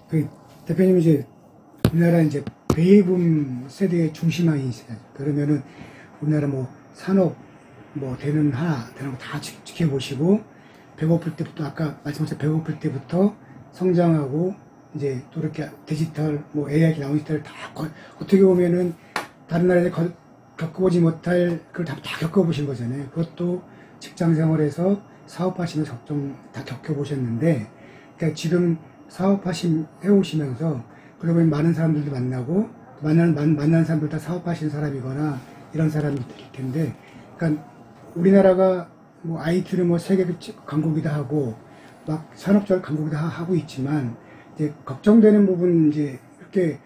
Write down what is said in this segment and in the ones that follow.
그 대표님 이제 우리나라 이제 베이비붐 세대의 중심아이시죠. 그러면은 우리나라 뭐 산업 뭐 되는 거 다 지켜보시고 배고플 때부터 아까 말씀하신 배고플 때부터 성장하고 이제 또 이렇게 디지털 뭐 AI 나온 시대를 다 어떻게 보면은 다른 나라에 겪어보지 못할 그걸 다 겪어보신 거잖아요. 그것도 직장 생활에서 사업하시면서 다 겪어보셨는데, 그러니까 지금 해오시면서 그러고 보면 많은 사람들도 만나고 만난 사람들 다 사업하시는 사람이거나 이런 사람이 될 텐데, 그러니까 우리나라가 뭐 IT는 뭐 세계 강국이다 하고 막 산업적 강국이다 하고 있지만 이제 걱정되는 부분 이제 이렇게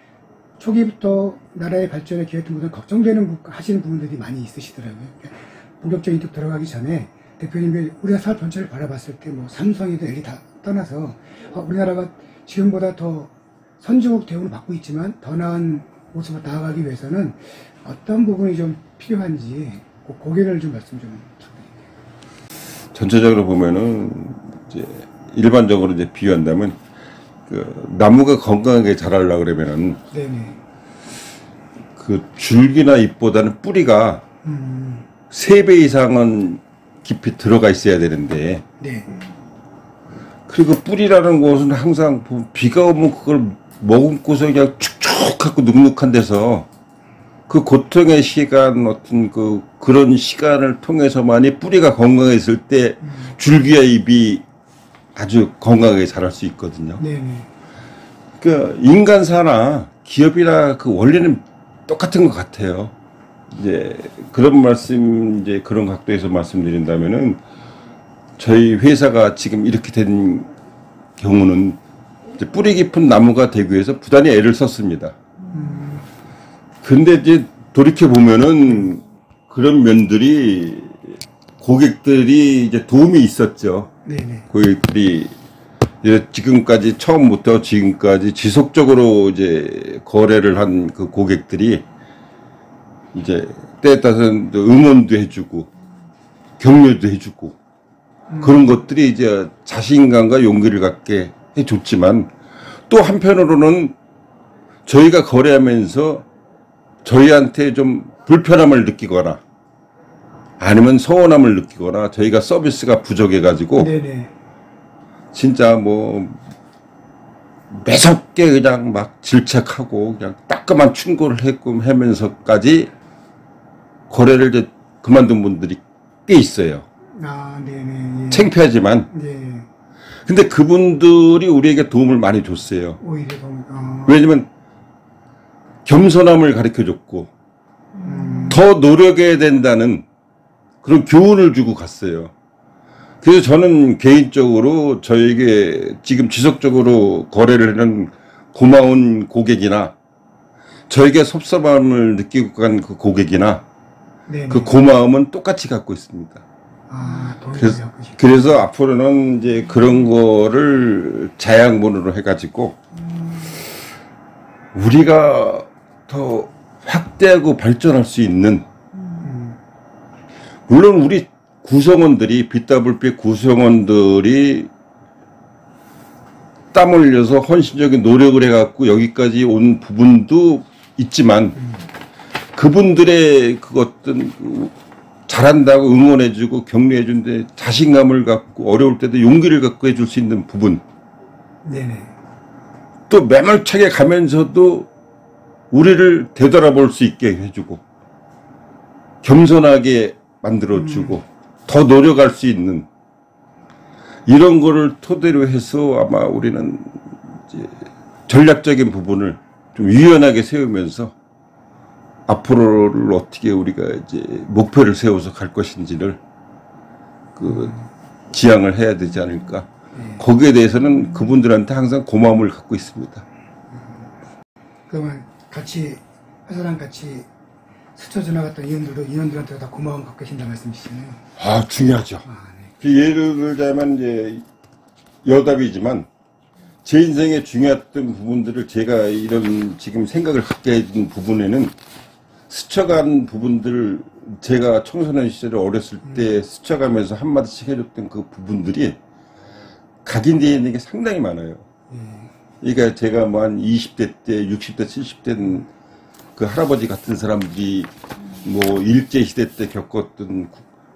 초기부터 나라의 발전에 기여했던 분들 걱정되는 하시는 부분들이 많이 있으시더라고요. 그러니까 본격적인 쪽 들어가기 전에 대표님이 우리가 사업 전체를 바라봤을 때 뭐 삼성이든 LG 다 떠나서 우리나라가 지금보다 더 선진국 대우를 받고 있지만 더 나은 모습으로 나아가기 위해서는 어떤 부분이 좀 필요한지 고개를 좀 말씀 좀 부탁드릴게요. 전체적으로 보면은 이제 일반적으로 이제 비유한다면 그 나무가 건강하게 자라려고 그러면은 네네. 그 줄기나 잎보다는 뿌리가 3배 이상은 깊이 들어가 있어야 되는데, 네. 그리고 뿌리라는 것은 항상 비가 오면 그걸 머금고서 그냥 축축하고 눅눅한 데서 그 고통의 시간 어떤 그런 시간을 통해서만이 뿌리가 건강했을 때 줄기와 잎이 아주 건강하게 자랄 수 있거든요. 네네. 그 인간사나 기업이나 그 원리는 똑같은 것 같아요. 이제 그런 말씀, 이제 그런 각도에서 말씀드린다면은 저희 회사가 지금 이렇게 된 경우는 이제 뿌리 깊은 나무가 되기 위해서 부단히 애를 썼습니다. 근데 이제 돌이켜 보면은 그런 면들이 고객들이 이제 도움이 있었죠. 네네. 고객들이 이제 지금까지 처음부터 지금까지 지속적으로 이제 거래를 한 그 고객들이 이제 때에 따라서 응원도 해주고 격려도 해주고 그런 것들이 이제 자신감과 용기를 갖게 해줬지만, 또 한편으로는 저희가 거래하면서 저희한테 좀 불편함을 느끼거나 아니면 서운함을 느끼거나 저희가 서비스가 부족해가지고 네네. 진짜 뭐 매섭게 그냥 막 질책하고 그냥 따끔한 충고를 했고 하면서까지 거래를 이제 그만둔 분들이 꽤 있어요. 아, 네네. 예. 창피하지만. 네. 근데 그분들이 우리에게 도움을 많이 줬어요. 오히려 왜냐면 겸손함을 가르쳐줬고 더 노력해야 된다는 그런 교훈을 주고 갔어요. 그래서 저는 개인적으로 저에게 지금 지속적으로 거래를 하는 고마운 고객이나 저에게 섭섭함을 느끼고 간 그 고객이나 네네. 그 고마움은 똑같이 갖고 있습니다. 아, 그래서 앞으로는 이제 그런 거를 자양분으로 해가지고 우리가 더 확대하고 발전할 수 있는, 물론 우리 구성원들이 BWP 구성원들이 땀 흘려서 헌신적인 노력을 해갖고 여기까지 온 부분도 있지만 그분들의 그 어떤 잘한다고 응원해주고 격려해준데 자신감을 갖고 어려울 때도 용기를 갖고 해줄 수 있는 부분, 네네. 또 매몰차게 가면서도 우리를 되돌아볼 수 있게 해주고 겸손하게 만들어주고 더 노력할 수 있는 이런 거를 토대로 해서 아마 우리는 이제 전략적인 부분을 좀 유연하게 세우면서 앞으로를 어떻게 우리가 이제 목표를 세워서 갈 것인지를 그 지향을 해야 되지 않을까. 거기에 대해서는 그분들한테 항상 고마움을 갖고 있습니다. 그러면 같이 회사랑 같이 스쳐 지나갔던 인원들한테 다 고마움 갖고 계신다 말씀이시잖아요. 아, 중요하죠. 네. 예를 들자면 이제 여답이지만 제 인생에 중요했던 부분들을 제가 이런 지금 생각을 갖게 해준 부분에는 스쳐간 부분들, 제가 청소년 시절에 어렸을 때 스쳐가면서 한마디씩 해줬던 그 부분들이 각인되어 있는 게 상당히 많아요. 그러니까 제가 뭐 한 20대 때, 60대, 70대 그 할아버지 같은 사람들이 뭐 일제시대 때 겪었던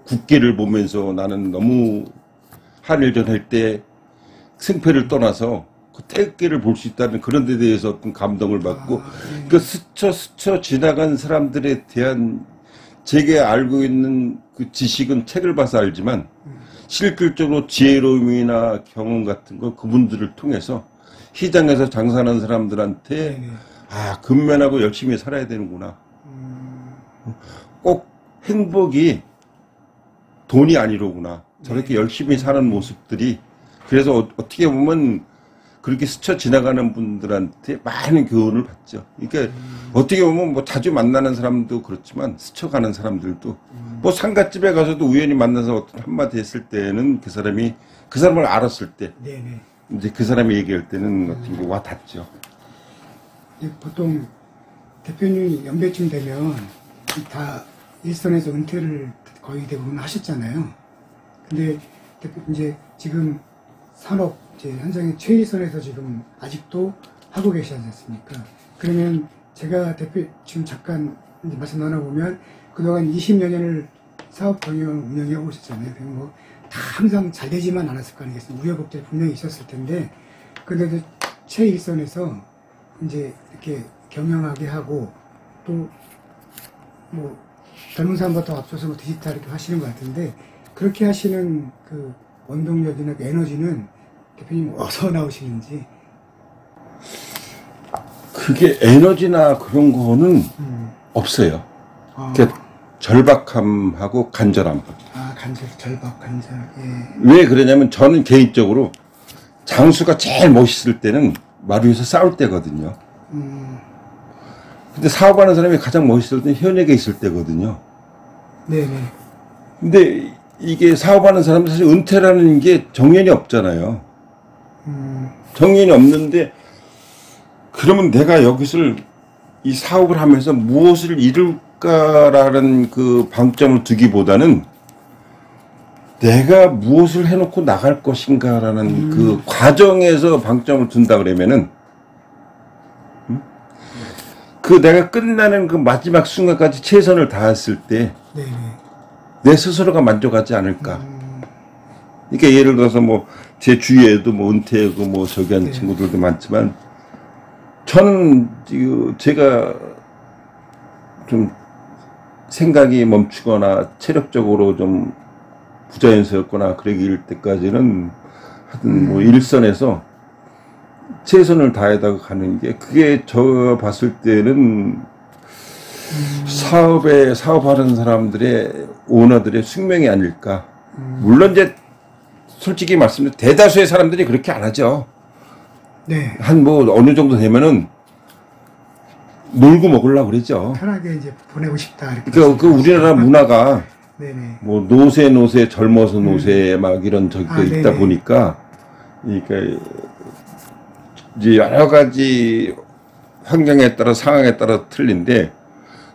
국기를 보면서 나는 너무 한일전 할 때 승패를 떠나서 그 태극기를 볼 수 있다는 그런 데 대해서 어떤 감동을 받고 그 스쳐 지나간 사람들에 대한 제가 알고 있는 그 지식은 책을 봐서 알지만 실질적으로 지혜로움이나 경험 같은 거 그분들을 통해서 시장에서 장사하는 사람들한테 아, 근면하고 열심히 살아야 되는구나. 꼭 행복이 돈이 아니로구나. 저렇게 열심히 사는 모습들이 그래서 어떻게 보면 그렇게 스쳐 지나가는 분들한테 많은 교훈을 받죠. 그러니까 어떻게 보면 뭐 자주 만나는 사람도 그렇지만 스쳐가는 사람들도 뭐 상갓집에 가서도 우연히 만나서 어떤 한마디 했을 때는 그 사람을 알았을 때 네네. 이제 그 사람이 얘기할 때는 어떻게 와 닿죠. 보통 대표님 연배쯤 되면 다 일선에서 은퇴를 거의 대부분 하셨잖아요. 근데 이제 지금 산업 이제 현장의 최일선에서 지금 아직도 하고 계시지 않습니까? 그러면 제가 지금 잠깐 이제 말씀 나눠보면 그동안 20여 년을 사업 경영 운영해 오셨잖아요. 뭐 다 항상 잘 되지만 않았을 거 아니겠습니까? 우여곡절이 분명히 있었을 텐데, 그런데도 최일선에서 이제 이렇게 경영하게 하고 또 뭐 젊은 사람보다 앞서서 뭐 디지털 이렇게 하시는 것 같은데, 그렇게 하시는 그 원동력이나 그 에너지는 대표님 어디서 나오시는지. 그게 에너지나 그런 거는 없어요. 그러니까 절박함하고 간절함. 아, 절박, 간절. 예. 왜 그러냐면 저는 개인적으로 장수가 제일 멋있을 때는 마루 위에서 싸울 때거든요. 근데 사업하는 사람이 가장 멋있을 때는 현역에 있을 때거든요. 네네. 근데 이게 사업하는 사람은 사실 은퇴라는 게 정년이 없잖아요. 정년이 없는데 그러면 내가 여기서 이 사업을 하면서 무엇을 이룰까라는 그 방점을 두기보다는 내가 무엇을 해놓고 나갈 것인가라는 그 과정에서 방점을 둔다 그러면은 그 내가 끝나는 그 마지막 순간까지 최선을 다했을 때 내 스스로가 만족하지 않을까. 그러니까 예를 들어서 뭐 제 주위에도 뭐 은퇴하고 뭐 저기 하는 친구들도 많지만 저는 제가 좀 생각이 멈추거나 체력적으로 좀 부자연스럽거나 그러길 때까지는 하여튼 뭐 일선에서 최선을 다해다가 가는 게 그게 저 봤을 때는 사업하는 사람들의 오너들의 숙명이 아닐까. 물론 이제 솔직히 말씀드리면 대다수의 사람들이 그렇게 안 하죠. 네. 한 뭐 어느 정도 되면은 놀고 먹으려고 그러죠. 편하게 이제 보내고 싶다. 이렇게. 그 우리나라 문화가 네네. 뭐 노세 젊어서 노세 막 이런 저기가 있다 보니까 그러니까 이제 여러 가지 환경에 따라 상황에 따라 틀린데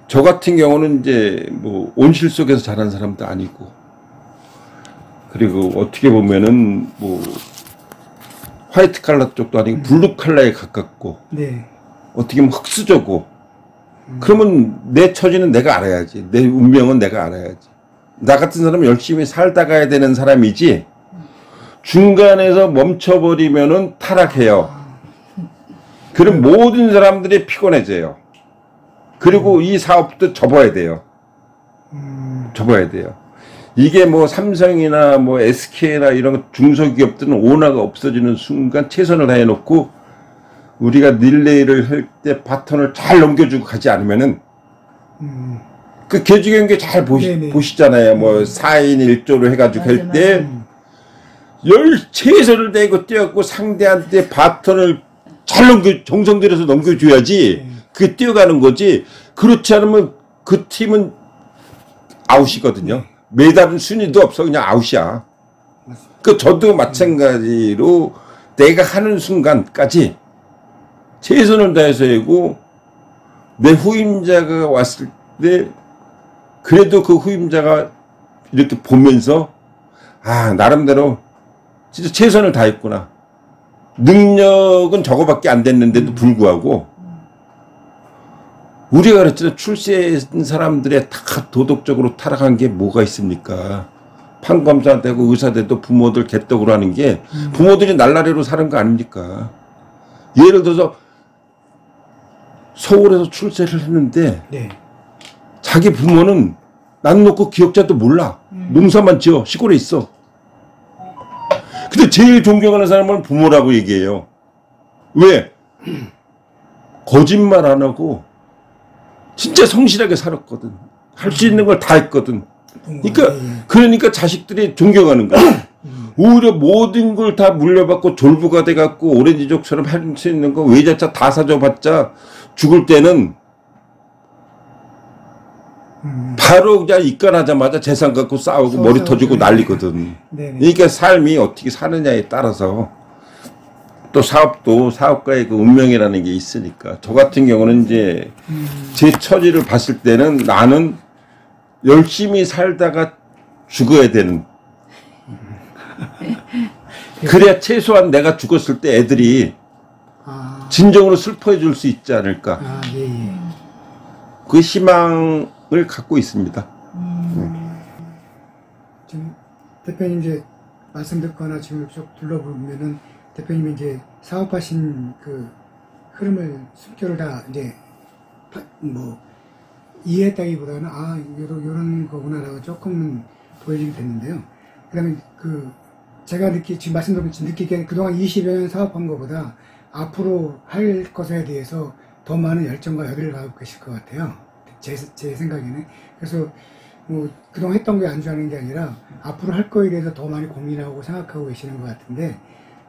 저 같은 경우는 이제 뭐 온실 속에서 자란 사람도 아니고 그리고 어떻게 보면은 뭐 화이트 칼라 쪽도 아니고 블루 칼라에 가깝고 네. 어떻게 보면 흑수저고 그러면 내 처지는 내가 알아야지. 내 운명은 내가 알아야지. 나 같은 사람은 열심히 살다 가야 되는 사람이지 중간에서 멈춰버리면은 타락해요. 그럼 모든 사람들이 피곤해져요. 그리고 이 사업도 접어야 돼요. 접어야 돼요. 이게 뭐 삼성이나 뭐 SK나 이런 중소기업들은 오너가 없어지는 순간 최선을 다해놓고 우리가 릴레이를 할 때 바톤을 잘 넘겨주고 가지 않으면은 그 개주 경기 잘 보시잖아요. 뭐 4인 1조로 해가지고 할 때 최선을 다하고 뛰었고 상대한테 바톤을 잘 정성 들여서 넘겨줘야지 그게 뛰어가는 거지. 그렇지 않으면 그 팀은 아웃이거든요. 메달은 순위도 없어. 그냥 아웃이야. 그 저도 마찬가지로 내가 하는 순간까지 최선을 다해서 하고 내 후임자가 왔을 때 그래도 그 후임자가 이렇게 보면서 아 나름대로 진짜 최선을 다했구나. 능력은 저거밖에 안 됐는데도 불구하고 우리가 그랬잖아요. 출세한 사람들의 다 도덕적으로 타락한 게 뭐가 있습니까? 판검사 되고 의사 돼도 부모들 개떡으로 하는 게 부모들이 날라리로 사는 거 아닙니까? 예를 들어서 서울에서 출세를 했는데 네. 자기 부모는 난 놓고 기억자도 몰라. 농사만 지어. 시골에 있어. 근데 제일 존경하는 사람은 부모라고 얘기해요. 왜? 거짓말 안 하고 진짜 성실하게 살았거든. 할 수 있는 걸 다 했거든. 그러니까 자식들이 존경하는 거야. 오히려 모든 걸 다 물려받고 졸부가 돼갖고 오렌지족처럼 할 수 있는 거 외제차 다 사줘봤자 죽을 때는 바로 그냥 입간하자마자 재산 갖고 싸우고 머리 터지고 난리거든. 네네. 그러니까 삶이 어떻게 사느냐에 따라서 또 사업도 사업가의 그 운명이라는 게 있으니까 저 같은 경우는 이제 제 처지를 봤을 때는 나는 열심히 살다가 죽어야 되는 그래야 최소한 내가 죽었을 때 애들이 진정으로 슬퍼해 줄 수 있지 않을까. 예, 예. 그 희망을 갖고 있습니다. 지금 대표님 이제 말씀 듣거나 지금 쭉 둘러보면은 대표님이 이제 사업하신 그 흐름을 숨결을 다 이제 뭐 이해했다기보다는 요런 거구나라고 조금 보여지게 됐는데요. 그다음에 그 제가 지금 말씀 들으면서 느끼기에는 그동안 20여 년 사업한 것보다 앞으로 할 것에 대해서 더 많은 열정과 여유를 가지고 계실 것 같아요. 제 생각에는. 그래서 뭐 그동안 했던 게 안주하는 게 아니라 앞으로 할 거에 대해서 더 많이 고민하고 생각하고 계시는 것 같은데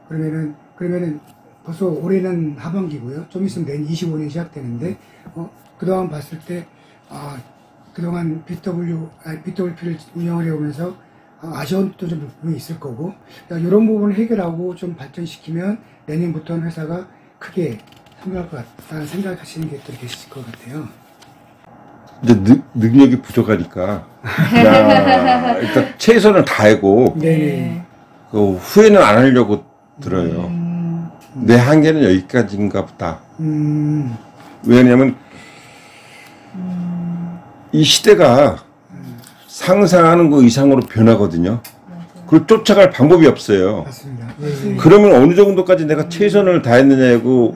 그러면은 벌써 올해는 하반기고요. 좀 있으면 내년 25년 시작되는데 그동안 봤을 때 그동안 BWP를 운영을 해오면서 아쉬운 것도 좀 부분이 있을 거고 이런 부분을 해결하고 좀 발전시키면 내년부터는 회사가 크게 성장할 것 같다는 생각하시는 게 또 계실 것 같아요. 이제 능력이 부족하니까 일단 최선을 다하고 네. 그 후회는 안 하려고 들어요. 내 한계는 여기까지인가 보다. 왜냐면 이 시대가 상상하는 거 이상으로 변하거든요. 그걸 쫓아갈 방법이 없어요. 맞습니다. 그러면 어느 정도까지 내가 최선을 다했느냐고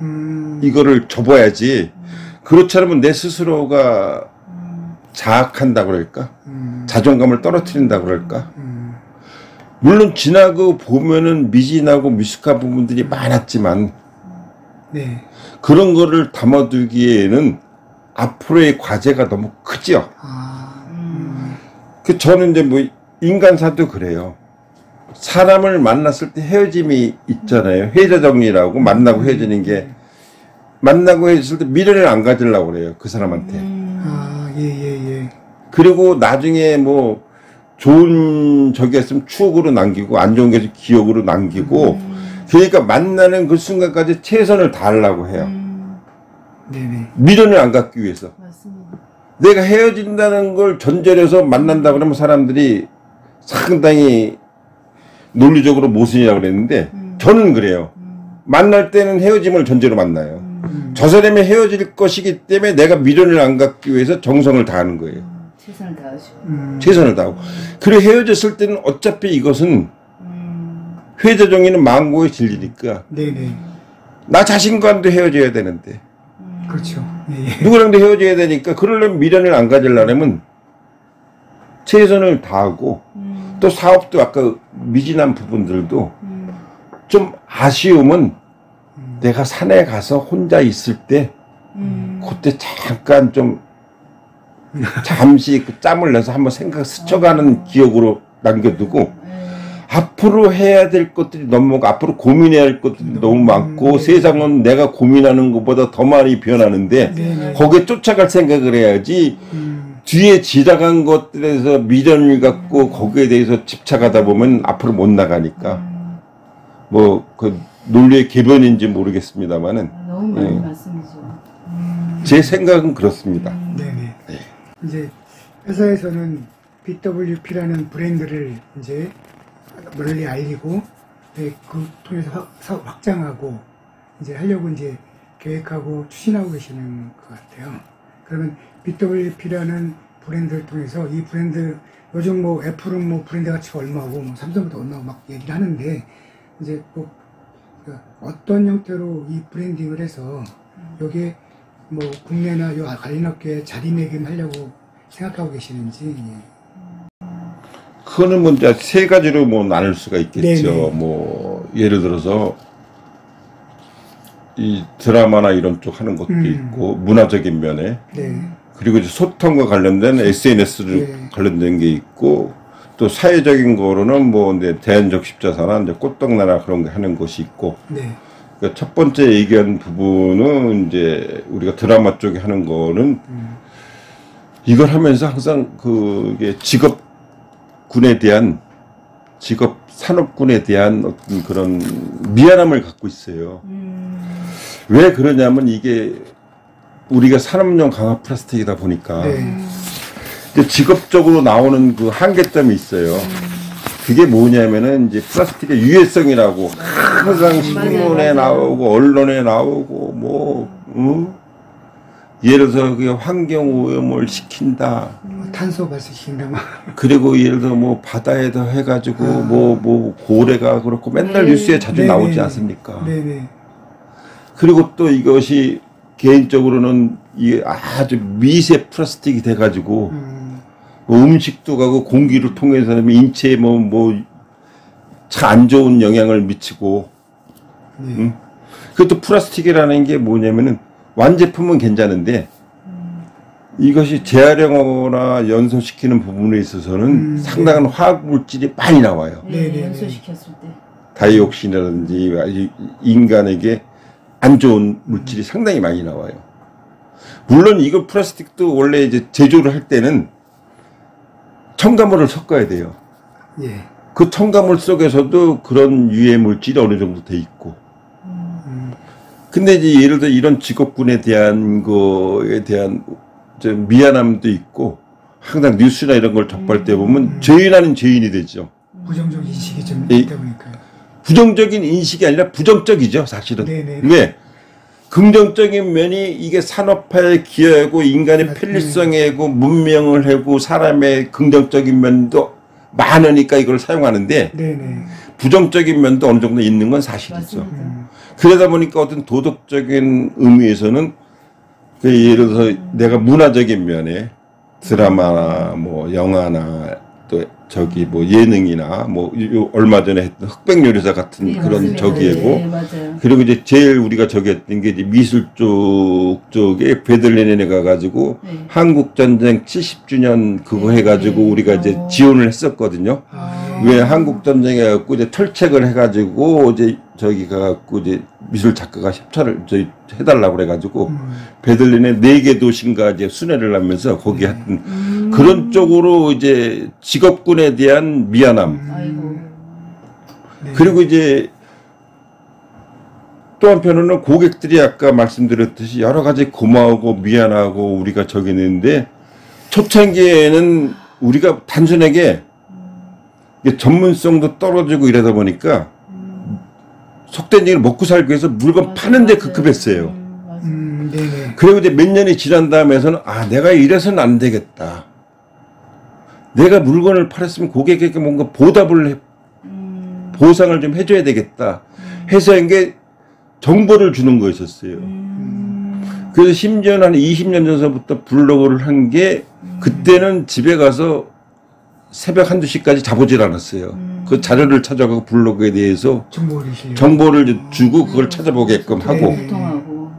이거를 접어야지. 그렇지 않으면 내 스스로가 자학한다 그럴까? 자존감을 떨어뜨린다 그럴까? 물론 지나고 보면은 미진하고 미숙한 부분들이 많았지만 네. 그런 거를 담아두기에는 앞으로의 과제가 너무 크죠. 저는 이제 뭐 인간사도 그래요. 사람을 만났을 때 헤어짐이 있잖아요. 회자정리라고 만나고 헤어지는 게 만나고 헤어졌을 때 미련을 안 가지려고 그래요. 그 사람한테. 예. 그리고 나중에 뭐 좋은 적이 있으면 추억으로 남기고 안 좋은 게 기억으로 남기고 그러니까 만나는 그 순간까지 최선을 다하려고 해요. 네네. 미련을 안 갖기 위해서. 맞습니다. 내가 헤어진다는 걸 전제해서 만난다 그러면 사람들이 상당히 논리적으로 모순이라고 그랬는데 저는 그래요. 만날 때는 헤어짐을 전제로 만나요. 저 사람이 헤어질 것이기 때문에 내가 미련을 안 갖기 위해서 정성을 다하는 거예요. 최선을 다하시고. 최선을 다하고. 그리고 헤어졌을 때는 어차피 이것은 회자정의는 망고의 진리니까 네네. 나 자신과도 헤어져야 되는데 그렇죠. 예. 누구랑도 헤어져야 되니까 그러려면 미련을 안 가지려면 최선을 다하고 또 사업도 아까 미진한 부분들도 좀 아쉬움은 내가 산에 가서 혼자 있을 때 그때 잠깐 좀 잠시 그 짬을 내서 한번 스쳐가는 기억으로 남겨두고 앞으로 해야 될 것들이 너무 많고 앞으로 고민해야 할 것들이 너무 많고 세상은 내가 고민하는 것보다 더 많이 변하는데 거기에 쫓아갈 생각을 해야지 뒤에 지나간 것들에서 미련을 갖고 거기에 대해서 집착하다 보면 앞으로 못 나가니까 뭐 그 논리의 개변인지 모르겠습니다만은 너무 많은 말씀이죠. 제 생각은 그렇습니다. 네네. 이제 회사에서는 BWP라는 브랜드를 이제 널리 알리고 그 통해서 확장하고 이제 하려고 이제 계획하고 추진하고 계시는 것 같아요. 그러면 BWP라는 브랜드를 통해서 이 브랜드 요즘 뭐 애플은 뭐 브랜드 가치가 얼마고 뭐 삼성도 얼마고 막 얘기를 하는데 이제 꼭 어떤 형태로 이 브랜딩을 해서 여기에 뭐 국내나 요 관련 업계에 자리매김하려고 생각하고 계시는지. 그거는 뭐 이제 세 가지로 뭐 나눌 수가 있겠죠. 네네. 뭐 예를 들어서 이 드라마나 이런 쪽 하는 것도 있고 문화적인 면에 네. 그리고 이제 소통과 관련된 SNS를 네. 관련된 게 있고 또 사회적인 거로는 뭐 이제 대안적 십자사나 이제 꽃떡나라 그런 거 하는 것이 있고 네. 그러니까 첫 번째 얘기한 부분은 이제 우리가 드라마 쪽에 하는 거는 이걸 하면서 항상 그게 직업군에 대한 직업 산업군에 대한 어떤 그런 미안함을 갖고 있어요. 왜 그러냐면 이게 우리가 산업용 강화 플라스틱이다 보니까 네. 이제 직업적으로 나오는 그 한계점이 있어요. 그게 뭐냐면은 이제 플라스틱의 유해성이라고 항상 신문에 나오고 언론에 나오고 뭐 예를 들어서 그게 환경 오염을 시킨다. 탄소 발생시킨다 막. 그리고 예를 들어 뭐 바다에다 해가지고 뭐 고래가 그렇고 맨날 네. 뉴스에 자주 네네. 나오지 않습니까? 네네. 그리고 또 이것이 개인적으로는 이게 아주 미세 플라스틱이 돼가지고 뭐 음식도 가고 공기를 통해서 인체에 참 안 좋은 영향을 미치고. 네. 그것도 플라스틱이라는 게 뭐냐면은 완제품은 괜찮은데 이것이 재활용하거나 연소시키는 부분에 있어서는 상당한 화학 물질이 많이 나와요. 네네네. 연소시켰을 때. 다이옥신이라든지 인간에게 안 좋은 물질이 상당히 많이 나와요. 물론 이거 플라스틱도 원래 이제 제조를 할 때는 첨가물을 섞어야 돼요. 예. 그 첨가물 속에서도 그런 유해 물질이 어느 정도 돼 있고. 근데 이제 예를 들어 이런 직업군에 대한 거에 대한 좀 미안함도 있고 항상 뉴스나 이런 걸 접할 때 보면 죄인 아닌 죄인이 되죠. 부정적 인식이 좀 있다 보니까요. 부정적인 인식이 아니라 부정적이죠, 사실은. 네네. 왜? 긍정적인 면이 이게 산업화에 기여하고 인간의 편리성에 하고 문명을 하고 사람의 긍정적인 면도 많으니까 이걸 사용하는데 네네. 부정적인 면도 어느 정도 있는 건 사실이죠. 맞습니다. 그러다 보니까 어떤 도덕적인 의미에서는 그 예를 들어서 내가 문화적인 면에 드라마나 뭐 영화나 또 저기 뭐 예능이나 뭐 얼마 전에 했던 흑백요리사 같은 네, 그런 맞습니다. 저기에고 네, 맞아요. 그리고 이제 제일 우리가 저기 했던 게 이제 미술 쪽에 베들레헴에 가가지고 네. 한국전쟁 70주년 그거 네, 해가지고 네. 우리가 이제 지원을 했었거든요. 왜 한국전쟁에 갖고 이제 털책을 해가지고 이제 저기 가갖고 이제 미술 작가가 협찬을 저희 해달라고 그래가지고 베들린의 4개 도시인가 이제 순회를 하면서 거기 하여튼 그런 쪽으로 이제 직업군에 대한 미안함. 아이고. 네. 그리고 이제 또 한편으로는 고객들이 아까 말씀드렸듯이 여러 가지 고마우고 미안하고 우리가 저기 있는데 초창기에는 우리가 단순하게 이게 전문성도 떨어지고 이러다 보니까 속된 얘기를 먹고 살기 위해서 물건 파는데 급급했어요. 맞아요. 네네. 그리고 이제 몇 년이 지난 다음에서는 내가 이래서는 안 되겠다. 내가 물건을 팔았으면 고객에게 뭔가 보상을 좀 해줘야 되겠다. 해서 이게 정보를 주는 거였었어요. 그래서 심지어는 한 20년 전서부터 블로그를 한 게 그때는 집에 가서 새벽 1~2시까지 자보질 않았어요. 그 자료를 찾아가고 블로그에 대해서 정보를 주고 그걸 찾아보게끔 하고. 소통하고.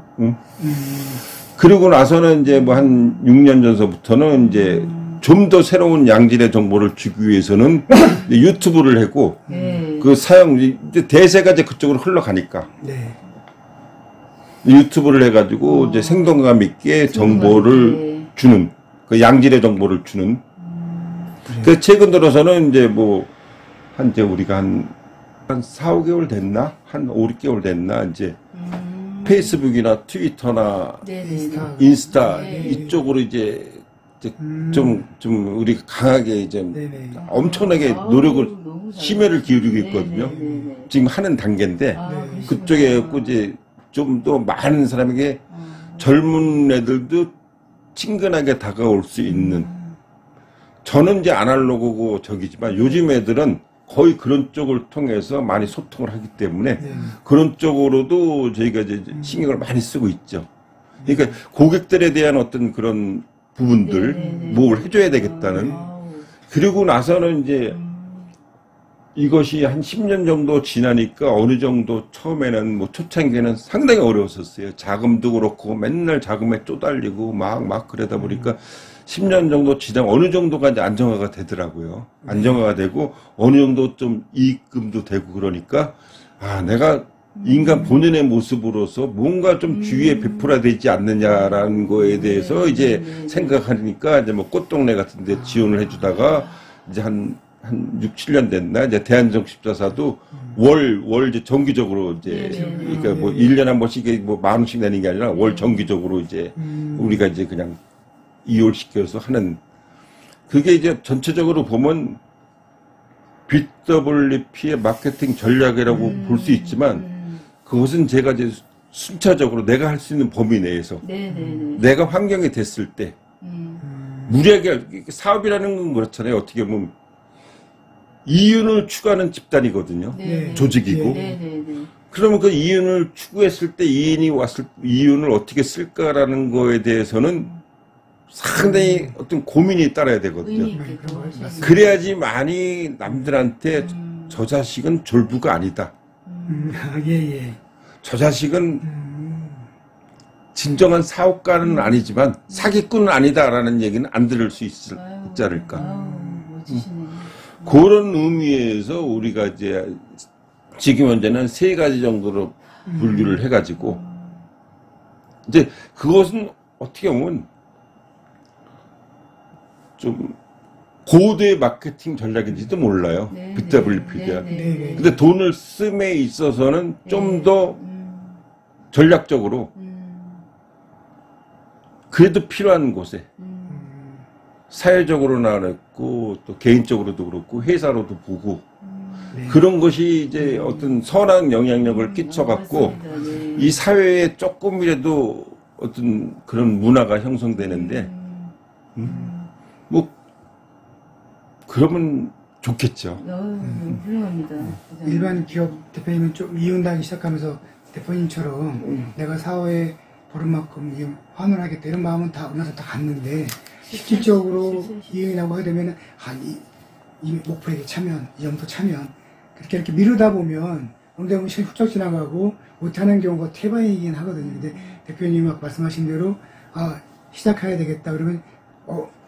그리고 나서는 이제 뭐 한 6년 전서부터는 이제 좀 더 새로운 양질의 정보를 주기 위해서는 유튜브를 하고 네. 그 이제 대세가 이제 그쪽으로 흘러가니까. 네. 유튜브를 해가지고 이제 생동감 있게 정보를 주는 그 양질의 정보를 주는. 그 최근 들어서는 이제 뭐 이제 우리가 한 4~5개월 됐나? 한 5~6개월 됐나? 이제 페이스북이나 트위터나 네네. 인스타 네. 이쪽으로 이제 좀 우리 강하게 이제 네네. 엄청나게 노력을 심혈을 기울이고 있거든요. 네네네. 지금 하는 단계인데 아, 네. 그러시구나. 그쪽에 갖고 이제 좀 더 많은 사람에게 젊은 애들도 친근하게 다가올 수 있는 저는 이제 아날로그고 저기지만 요즘 애들은 거의 그런 쪽을 통해서 많이 소통을 하기 때문에 네. 그런 쪽으로도 저희가 이제 신경을 많이 쓰고 있죠. 그러니까 고객들에 대한 어떤 그런 부분들 네네네. 뭘 해줘야 되겠다는 아우. 그리고 나서는 이제 이것이 한 10년 정도 지나니까 어느 정도 처음에는 뭐 초창기에는 상당히 어려웠었어요. 자금도 그렇고 맨날 자금에 쪼달리고 막 그러다 보니까 10년 정도 지나면 어느 정도가 이제 안정화가 되더라고요. 안정화가 되고 어느 정도 좀 이익금도 되고 그러니까 아, 내가 인간 본연의 모습으로서 뭔가 좀 주위에 베풀어야 되지 않느냐라는 거에 대해서 이제 생각하니까 이제 뭐 꽃동네 같은 데 지원을 해주다가 이제 한 6, 7년 됐나? 이제 대한정신십자사도 월 이제 정기적으로 이제, 그러니까 뭐 1년에 한 번씩 뭐 10,000원씩 내는 게 아니라 월 정기적으로 이제 우리가 이제 그냥 이월시켜서 하는 그게 이제 전체적으로 보면 BWP의 마케팅 전략이라고 볼 수 있지만 그것은 제가 이제 순차적으로 내가 할 수 있는 범위 내에서 네네네. 내가 환경이 됐을 때 무리하게 사업이라는 건 그렇잖아요. 어떻게 보면 이윤을 추구하는 집단이거든요. 네. 조직이고. 네네네. 그러면 그 이윤을 추구했을 때 이윤을 어떻게 쓸까라는 거에 대해서는 상당히 어떤 고민이 따라야 되거든요. 의미 있게 또 하시는. 그래야지 많이 남들한테 저 자식은 졸부가 아니다. 예. 저 자식은 진정한 사업가는 아니지만 사기꾼은 아니다라는 얘기는 안 들을 수 있지 않을까. 아우, 멋지시네. 그런 의미에서 우리가 이제 지금 현재는 3가지 정도로 분류를 해가지고 이제 그것은 어떻게 보면 좀 고도의 마케팅 전략인지도 몰라요. 네, BWP가. 네. 근데 돈을 씀에 있어서는 좀 더 전략적으로 그래도 필요한 곳에 사회적으로나 그랬고 또 개인적으로도 그렇고 회사로도 보고 그런 것이 이제 어떤 선한 영향력을 끼쳐갖고 맞습니다. 네. 이 사회에 조금이라도 어떤 그런 문화가 형성되는데 뭐 그러면 좋겠죠. 훌륭합니다. 일반 기업 대표님은 좀 이윤당하기 시작하면서 대표님처럼 내가 사회에 벌은만큼 이게 환원하겠다 이런 마음은 다 어느 다 갔는데 실질적으로 이윤이라고 하게 되면 이 목표에 차면 이 정도 차면 그렇게 이렇게 미루다 보면 어느 정도 시간이 훌쩍 지나가고 못하는 경우가 태반이긴 하거든요. 근데 대표님이 막 말씀하신 대로 시작해야 되겠다 그러면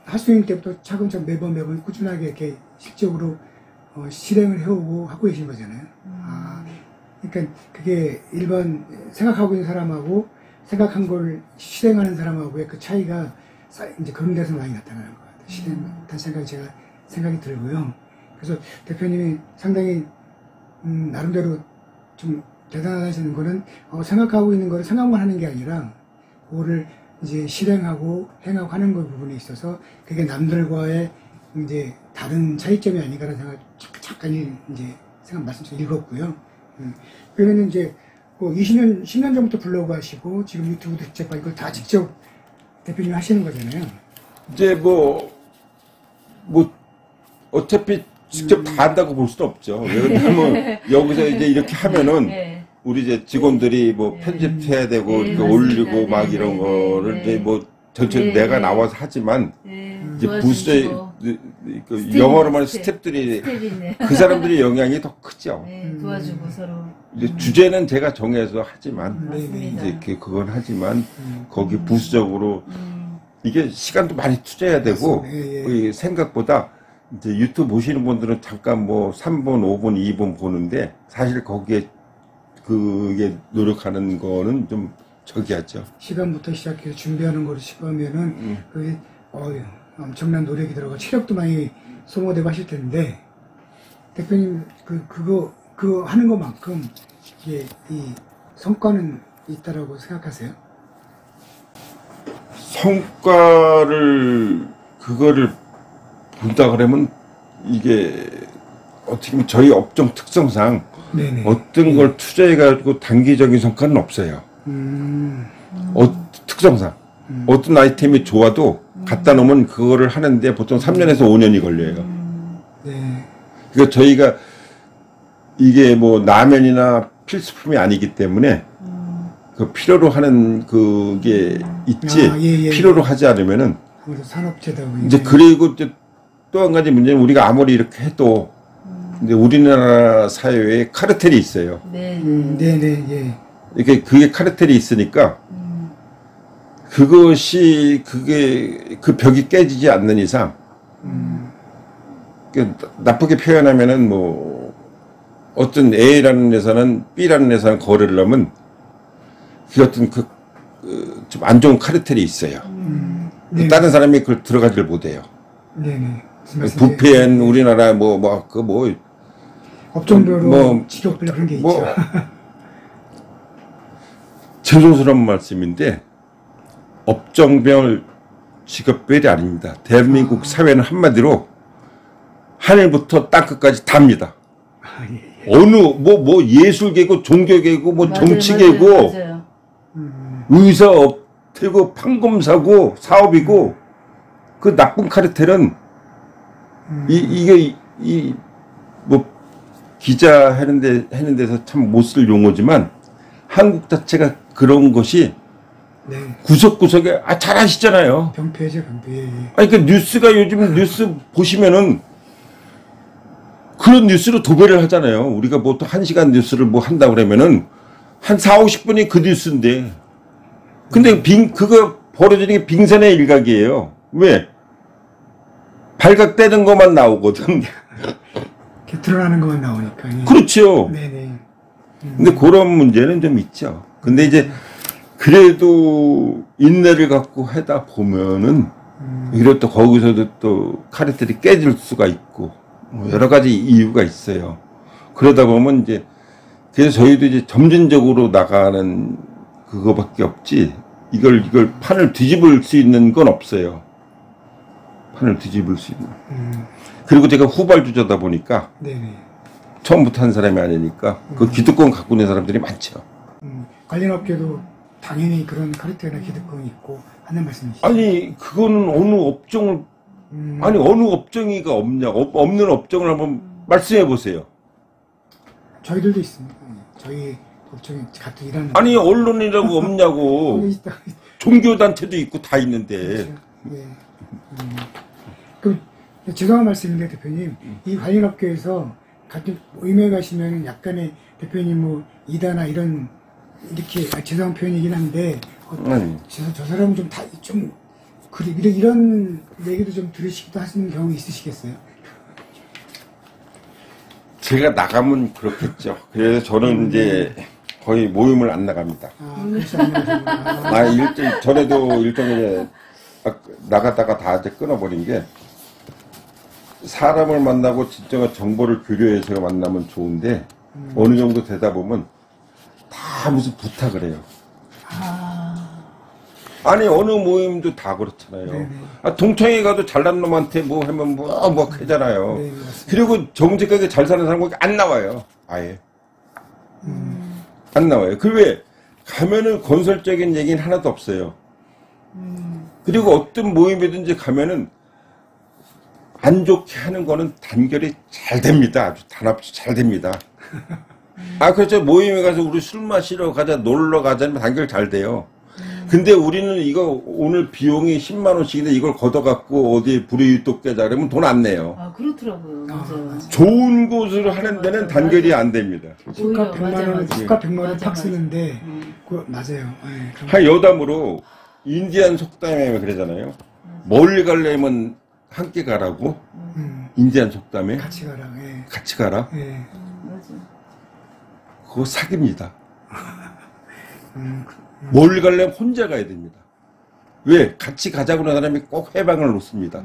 할 수 있는 때부터 차근차근 매번 꾸준하게 이렇게 실적으로 실행을 해오고 하고 계신 거잖아요. 그러니까 그게 일반 생각하고 있는 사람하고 생각한 걸 실행하는 사람하고의 그 차이가 이제 그런 데서 많이 나타나는 것 같아요. 실행한 생각이 들고요. 그래서 대표님이 상당히 나름대로 좀 대단하다는 거는 생각하고 있는 거를 생각만 하는 게 아니라 그거를 이제 실행하고 행하고 하는 그 부분에 있어서 그게 남들과의 이제 다른 차이점이 아닌가라는 생각을 잠깐 이제 말씀처럼 읽었고요. 그러면 이제 10년 전부터 블로그 하시고 지금 유튜브도 직접 하고 이걸 다 직접 대표님 하시는 거잖아요. 이제 뭐 어차피 직접 다 한다고 볼 수는 없죠. 왜냐하면 여기서 이제 이렇게 하면은 네. 우리 이제 직원들이 뭐 편집해야 되고 네, 이렇게 맞습니다. 올리고 막 네, 이런 네, 거를 네. 이제 뭐 전체 네, 내가 네. 나와서 하지만 이제 부수의 도와주시고. 그 영어로 말하면 스텝. 스탭들이 스텝이네. 그 사람들의 영향이 더 크죠. 네, 도와주고 서로. 이제 주제는 제가 정해서 하지만 맞습니다. 이제 그건 하지만 거기 부수적으로 이게 시간도 많이 투자해야 되고 맞습니다. 예. 이 생각보다 이제 유튜브 보시는 분들은 잠깐 뭐 3분, 5분, 2분 보는데 사실 거기에 그게 노력하는 거는 좀 저기하죠. 시간부터 시작해서 준비하는 거를 싶으면은 그게 엄청난 노력이 들어가 체력도 많이 소모되고 하실 텐데 대표님 그거 하는 것만큼 이게 이 성과는 있다라고 생각하세요? 성과를 그거를 본다 그러면 이게 어떻게 보면 저희 업종 특성상 네네. 어떤 걸 투자해가지고 단기적인 성과는 없어요. 특성상. 어떤 아이템이 좋아도 갖다 놓으면 그거를 하는데 보통 3년에서 5년이 걸려요. 네. 그러니까 저희가 이게 뭐 라면이나 필수품이 아니기 때문에 그 필요로 하는 그게 있지 아, 예, 예. 필요로 하지 않으면은 아무래도 산업재다 보니 이제 그리고 또 한 가지 문제는 우리가 아무리 이렇게 해도 근데 우리나라 사회에 카르텔이 있어요. 네. 네네 예. 이렇게 그게 카르텔이 있으니까 그것이 그게 그 벽이 깨지지 않는 이상 나쁘게 표현하면은 뭐 어떤 A라는 회사는 B라는 회사는 거래를 하면 그 어떤 그 좀 안 좋은 카르텔이 있어요. 네. 다른 사람이 그걸 들어가지를 못해요. 네네. 부패한 우리나라 업종별로 뭐, 직업별 그런 게 뭐 있죠. 죄송스러운 말씀인데 업종별 직업별이 아닙니다. 대한민국 사회는 한마디로 하늘부터 땅끝까지 답니다. 아, 예. 어느 뭐 예술계고 종교계고 뭐 맞아요, 정치계고 맞아요. 의사 업태고 판검사고 사업이고 그 나쁜 카르텔은 이게 뭐 기자 하는 데서 참 못 쓸 용어지만 한국 자체가 그런 것이 네. 구석구석에 잘 아시잖아요. 병폐죠, 병폐. 예. 아니 그 뉴스가 요즘 뉴스 보시면은 그런 뉴스로 도배를 하잖아요. 우리가 뭐 또 1시간 뉴스를 뭐 한다 그러면은 한 4, 50분이 그 뉴스인데 근데 그거 벌어지는 게 빙산의 일각이에요. 왜? 발각되는 것만 나오거든. 이렇게 드러나는 것만 나오니까. 예. 그렇죠. 네네. 근데 그런 문제는 좀 있죠. 근데 이제 그래도 인내를 갖고 하다 보면은 그리고 또 거기서도 또 카르텔이 깨질 수가 있고 뭐 여러 가지 이유가 있어요. 그러다 보면 이제 그래서 저희도 이제 점진적으로 나가는 그거밖에 없지 이걸 판을 뒤집을 수 있는 건 없어요. 판을 뒤집을 수 있는. 그리고 제가 후발주자다 보니까 네네. 처음부터 한 사람이 아니니까 그 기득권 갖고 있는 사람들이 많죠. 관련 업계도 당연히 그런 카르텔이나 기득권이 있고 하는 말씀이시죠? 아니 그거는 어느 업종을 아니 어느 업종이가 없냐고 없는 업종을 한번 말씀해 보세요. 저희들도 있습니다. 저희 업종에 같은 일하는. 아니 언론이라고 없냐고 종교 단체도 있고 다 있는데. 그렇죠. 예. 그 죄송한 말씀인데 대표님 이 관련 업계에서 같은 의뢰 가시면 약간의 대표님 뭐 이다나 이런 이렇게 죄송한 표현이긴 한데 저 사람은 좀 이런 얘기도 좀 들으시기도 하시는 경우 있으시겠어요? 제가 나가면 그렇겠죠. 그래서 저는 이제 거의 모임을 안 나갑니다. 그렇지 않나요? 전에도 일정에 나갔다가 다 이제 끊어버린 게 사람을 만나고 진정한 정보를 교류해서 만나면 좋은데 어느 정도 되다 보면 다 무슨 부탁을 해요. 아니 어느 모임도 다 그렇잖아요. 동창회 가도 잘난 놈한테 뭐 하면 뭐 하잖아요. 네, 그리고 정직하게 잘 사는 사람은 안 나와요. 아예 안 나와요. 그 왜 가면은 건설적인 얘기는 하나도 없어요. 그리고 어떤 모임이든지 가면은 안 좋게 하는 거는 단결이 잘 됩니다. 아주 단합이 잘 됩니다. 그렇죠. 모임에 가서 우리 술 마시러 가자, 놀러 가자, 단결 잘 돼요. 근데 우리는 이거 오늘 비용이 10만 원씩인데 이걸 걷어갖고 어디에 불이 또 깨자 그러면 돈 안 내요. 그렇더라고요. 맞아요. 좋은 곳으로 하는 데는 단결이 안 됩니다. 술값 100만 원, 술값 100만 원 맞아, 팍 쓰는데 맞아요. 한 여담으로 인디안 속담에 그러잖아요. 멀리 가려면 함께 가라고. 인디안 속담에 같이 가라. 예. 같이 가라. 예. 맞아. 그거 사기입니다. 멀리 가려면 혼자 가야 됩니다. 왜? 같이 가자고 하는 사람이 꼭 해방을 놓습니다.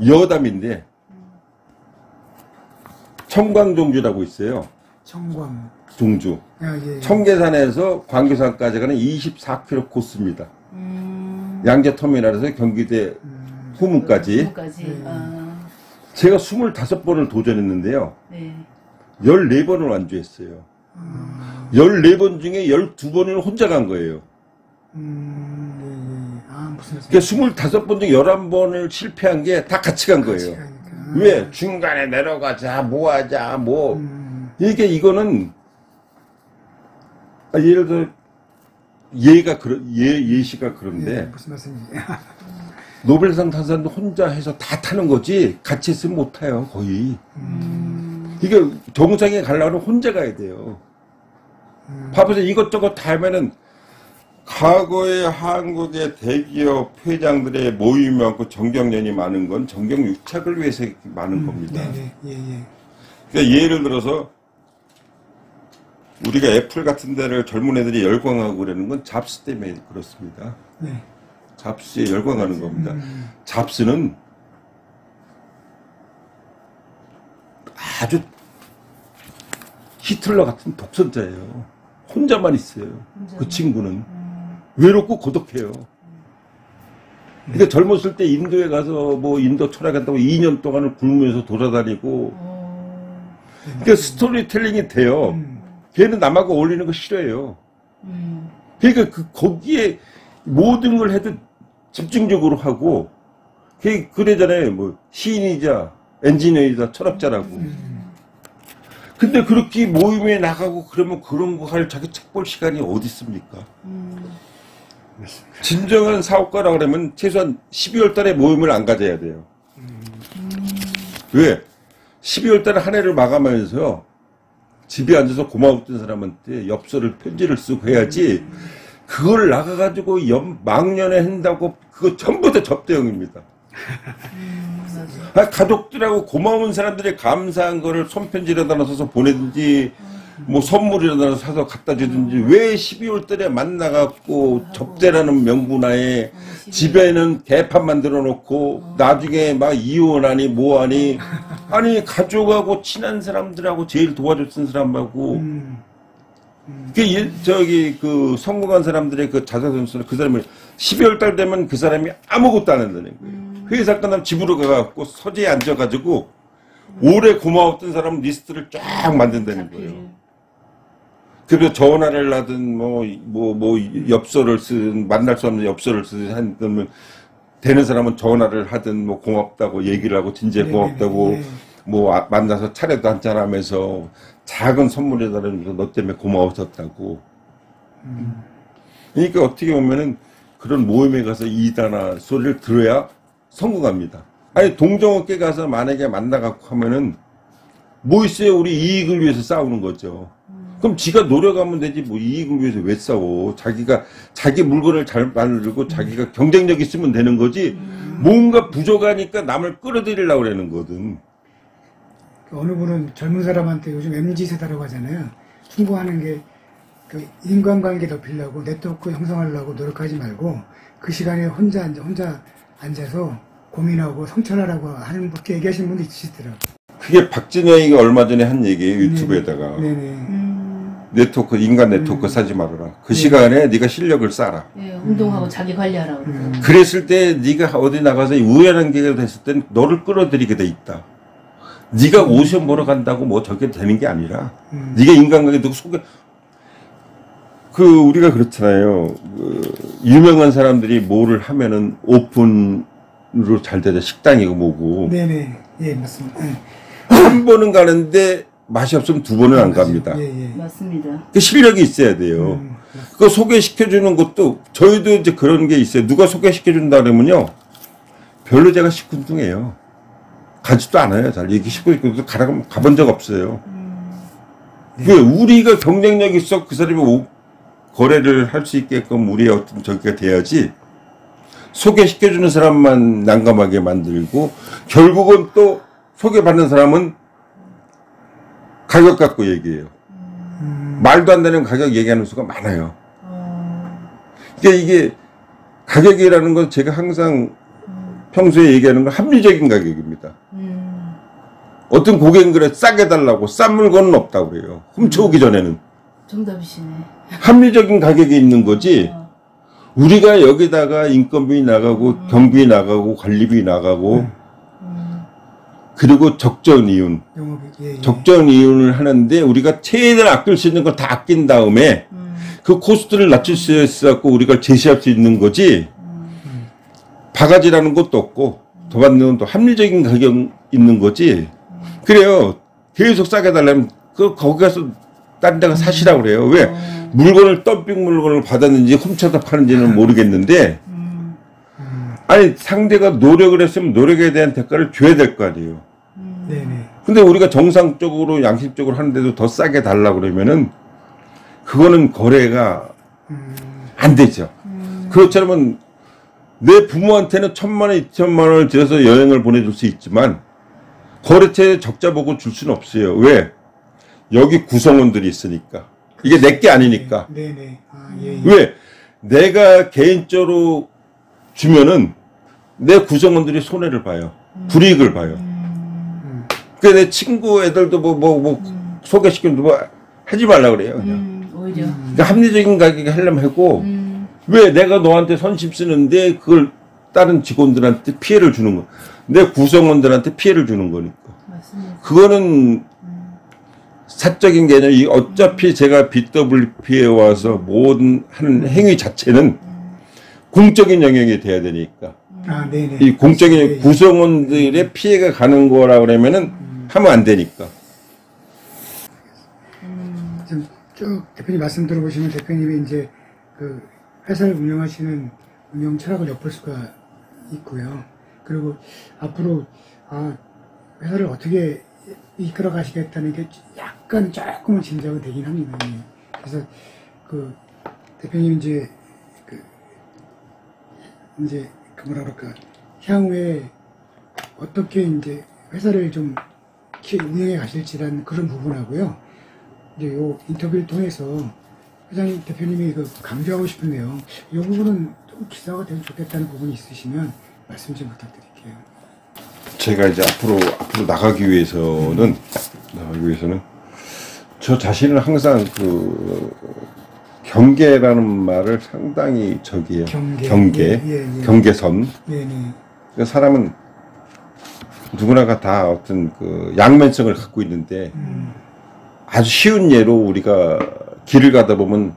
여담인데 청광종주라고 있어요. 청광. 종주. 예. 청계산에서 광교산까지 가는 24km 코스입니다. 양재터미널에서 경기대 후문까지. 후문까지. 제가 25번을 도전했는데요. 네. 14번을 완주했어요. 14번 중에 12번을 혼자 간 거예요. 아, 무슨 말씀? 그러니까 25번 중에 11번을 실패한 게 다 같이 간 거예요. 왜? 중간에 내려가자, 뭐 하자, 뭐. 이거는, 예를 들어, 예시가 그런데, 무슨 말씀인지. 노벨상 탄 사람도 혼자 해서 다 타는 거지, 같이 있으면 못 타요, 거의. 이게 정상에 가려면 혼자 가야 돼요. 봐보세요. 이것저것 다 하면은, 과거에 한국의 대기업 회장들의 모임이 많고 정경련이 많은 건 정경 유착을 위해서 많은 겁니다. 그러니까 예를 들어서 우리가 애플 같은 데를 젊은 애들이 열광하고 그러는 건 잡스 때문에 그렇습니다. 네. 잡스에 열광하는 겁니다. 잡스는 아주 히틀러 같은 독선자예요. 혼자만 있어요. 그 친구는. 외롭고 고독해요. 그러니까 젊었을 때 인도에 가서 뭐 인도 철학한다고 2년 동안을 굶으면서 돌아다니고 그러니까 스토리텔링이 돼요. 걔는 남하고 어울리는 거 싫어해요. 그러니까 거기에 모든 걸 해도 집중적으로 하고 그래잖아요. 뭐 시인이자 엔지니어이자 철학자라고. 근데 그렇게 모임에 나가고 그러면 그런 거 할 자기 책 볼 시간이 어디 있습니까? 진정한 사업가라 그러면 최소한 12월 달에 모임을 안 가져야 돼요. 왜? 12월 달에 한 해를 마감하면서요. 집에 앉아서 고마웠던 사람한테 엽서를 편지를 쓰고 해야지 그걸 나가가지고 망년에 한다고 그거 전부 다 접대형입니다. 가족들하고 고마운 사람들이 감사한 거를 손편지에다 넣어서 보내든지 뭐 선물이라도 사서 갖다 주든지 왜 12월 달에 만나갖고 접대라는 명분하에 집에는 개판 만들어 놓고 나중에 막 이혼하니 뭐하니 아니 가족하고 친한 사람들하고 제일 도와줬던 사람하고 그 성공한 사람들의 그 자사전수는 그 사람이 12월 달 되면 그 사람이 아무것도 안 한다는 거예요. 회사 끝나면 집으로 가갖고 서재에 앉아가지고 오래 고마웠던 사람 리스트를 쫙 만든다는 거예요. 그래서 전화를 하든 엽서를 쓰든 만날 수 없는 엽서를 쓰든 하든 되는 사람은 전화를 하든 뭐 고맙다고 얘기를 하고 진짜 고맙다고 뭐 만나서 차례도 한잔 하면서 작은 선물이라는 너 때문에 고마웠었다고. 그러니까 어떻게 보면은 그런 모임에 가서 이다나 소리를 들어야 성공합니다. 아니 동종업계 가서 만약에 만나갖고 하면은 뭐 있어요? 우리 이익을 위해서 싸우는 거죠. 그럼 지가 노력하면 되지 뭐 이익을 위해서 왜 싸워? 자기 물건을 잘 만들고 자기가 경쟁력 있으면 되는 거지 뭔가 부족하니까 남을 끌어들이려고 그러는 거든. 어느 분은 젊은 사람한테 요즘 MZ세대라고 하잖아요. 충고하는 게 그 인간관계 높이려고 네트워크 형성하려고 노력하지 말고 그 시간에 혼자 앉아서 고민하고 성찰하라고 하는 그렇게 얘기하시는 분도 있으시더라고요. 그게 박진영이가 얼마 전에 한 얘기예요. 유튜브에다가. 네트워크 인간 네트워크 사지 말아라. 그 시간에 네가 실력을 쌓아라. 네, 운동하고 자기 관리하라고. 그랬을 때 네가 어디 나가서 우연한 기회가 됐을 땐 너를 끌어들이게 돼 있다. 네가 오션 보러 간다고 뭐 저게 되는 게 아니라 네가 인간관계 누구 속에 우리가 그렇잖아요. 유명한 사람들이 뭐를 하면은 오픈으로 잘 되자 식당이고 뭐고. 네네. 예, 맞습니다. 한 번은 가는데 맛이 없으면 두 번은 안 갑니다. 맞습니다. 그 실력이 있어야 돼요. 그거 소개시켜주는 것도 저희도 이제 그런 게 있어요. 누가 소개시켜준다 그러면요. 별로 제가 시큰둥해요. 가지도 않아요. 잘 얘기 시켜주고 가본 적 없어요. 왜 우리가 경쟁력 있어 그 사람이 거래를 할 수 있게끔 우리의 어떤 저기가 돼야지 소개시켜주는 사람만 난감하게 만들고 결국은 또 소개받는 사람은 가격 갖고 얘기해요. 말도 안 되는 가격 얘기하는 수가 많아요. 그러니까 이게 가격이라는 건 제가 항상 평소에 얘기하는 건 합리적인 가격입니다. 어떤 고객은 그래 싸게 달라고 싼 물건은 없다고 그래요. 훔쳐오기 전에는. 정답이시네. 합리적인 가격이 있는 거지. 우리가 여기다가 인건비 나가고 경비 나가고 관리비 나가고 그리고 적정 이윤. 영업이 예. 적정 이윤을 하는데 우리가 최대한 아낄 수 있는 걸 다 아낀 다음에 그 코스트를 낮출 수 있어갖고 우리가 제시할 수 있는 거지. 바가지라는 것도 없고 더 받는 또 합리적인 가격 있는 거지. 그래요. 계속 싸게 달라면 거기 가서 다른 데가 사시라고 그래요. 왜? 물건을 덤핑 물건을 받았는지 훔쳐다 파는지는 모르겠는데 아니 상대가 노력을 했으면 노력에 대한 대가를 줘야 될 거 아니에요. 네네. 근데 우리가 정상적으로 양심적으로 하는데도 더 싸게 달라고 그러면은 그거는 거래가 안 되죠. 그렇다면 내 부모한테는 1,000만 원, 2,000만 원을 들여서 여행을 보내줄 수 있지만 거래처에 적자 보고 줄 수는 없어요. 왜? 여기 구성원들이 있으니까. 이게 내게 아니니까. 네네. 아, 예, 예. 왜? 내가 개인적으로 주면은 내 구성원들이 손해를 봐요. 불이익을 봐요. 그러니까 내 친구 애들도 뭐 소개시키면 뭐 하지 말라 그래요. 그냥. 오히려. 그러니까 합리적인 가격에 하려면 하고 왜 내가 너한테 선심 쓰는데 그걸 다른 직원들한테 피해를 주는 거. 내 구성원들한테 피해를 주는 거니까. 맞습니다. 그거는 사적인 개념이 어차피 제가 BWP에 와서 모든 하는 행위 자체는 공적인 영역이 돼야 되니까. 아, 네네. 이 공적인 예, 예. 구성원들의 피해가 가는 거라 그러면은 하면 안 되니까. 지금 쭉 대표님 말씀 들어보시면 대표님이 이제 그 회사를 운영하시는 운영 철학을 엿볼 수가 있고요. 그리고 앞으로 회사를 어떻게 이끌어 가시겠다는 게 약간 조금은 짐작은 되긴 합니다. 그래서 그 대표님 이제 그 뭐라 그럴까 향후에 어떻게 이제 회사를 좀 운영해 가실지라는 그런 부분하고요. 이제 요 인터뷰를 통해서 회장님 대표님이 그 강조하고 싶은데요. 이 부분은 좀 기사가 되면 좋겠다는 부분이 있으시면 말씀 좀 부탁드릴게요. 제가 이제 앞으로 나가기 위해서는 저 자신은 항상 그 경계라는 말을 상당히 적이에요. 경계. 예. 경계선. 네네. 그러니까 사람은 누구나가 다 어떤 그 양면성을 갖고 있는데 아주 쉬운 예로 우리가 길을 가다 보면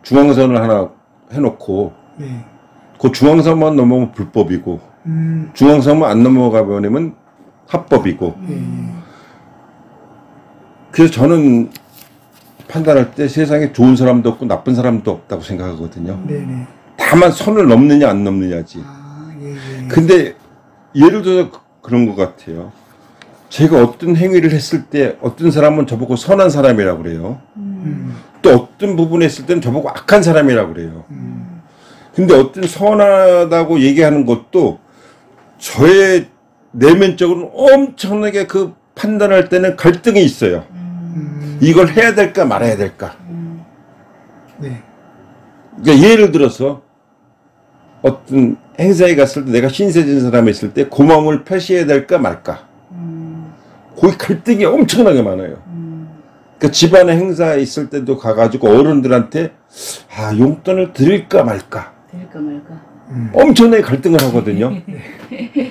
중앙선을 하나 해놓고 네. 그 중앙선만 넘으면 불법이고 중앙선만 안 넘어가 버리면 합법이고 그래서 저는 판단할 때 세상에 좋은 사람도 없고 나쁜 사람도 없다고 생각하거든요. 네네. 다만 선을 넘느냐 안 넘느냐지. 예. 근데 예를 들어서 그런 것 같아요. 제가 어떤 행위를 했을 때 어떤 사람은 저보고 선한 사람이라고 그래요. 또 어떤 부분에 했을 때는 저보고 악한 사람이라고 그래요. 근데 어떤 선하다고 얘기하는 것도 저의 내면적으로는 엄청나게 그 판단할 때는 갈등이 있어요. 이걸 해야 될까 말아야 될까. 네. 그러니까 예를 들어서 어떤 행사에 갔을 때 내가 신세진 사람이 있을 때 고마움을 표시해야 될까 말까. 거기 갈등이 엄청나게 많아요. 그러니까 집안에 행사 있을 때도 가가지고 어른들한테 용돈을 드릴까 말까. 될까 말까. 엄청나게 갈등을 하거든요.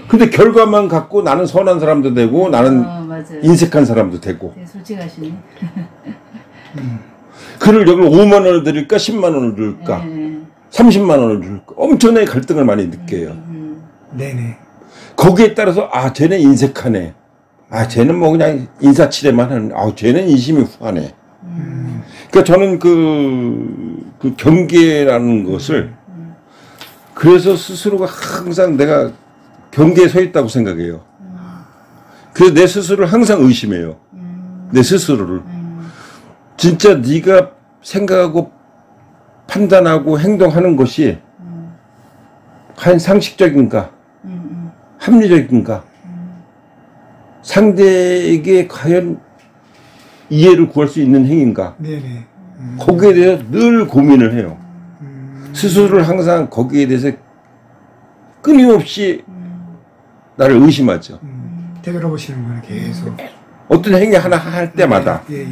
근데 결과만 갖고 나는 선한 사람도 되고 나는 맞아요. 인색한 사람도 되고. 네, 솔직하시네. 그를 여기를 5만 원을 드릴까 10만 원을 드릴까 30만 원을 줄까 엄청나게 갈등을 많이 느껴요. 네네. 거기에 따라서 쟤는 인색하네. 쟤는 뭐 그냥 인사치레만 하는. 쟤는 인심이 후하네. 그러니까 저는 그 경계라는 것을 그래서 스스로가 항상 내가 경계에 서 있다고 생각해요. 그래서 내 스스로를 항상 의심해요. 내 스스로를. 진짜 네가 생각하고 판단하고 행동하는 것이 과연 상식적인가? 합리적인가? 상대에게 과연 이해를 구할 수 있는 행위인가? 네네. 거기에 대해서 늘 고민을 해요. 스스로를 항상 거기에 대해서 끊임없이 나를 의심하죠. 되돌아보시는구나 계속. 어떤 행위 하나 할 때마다. 예.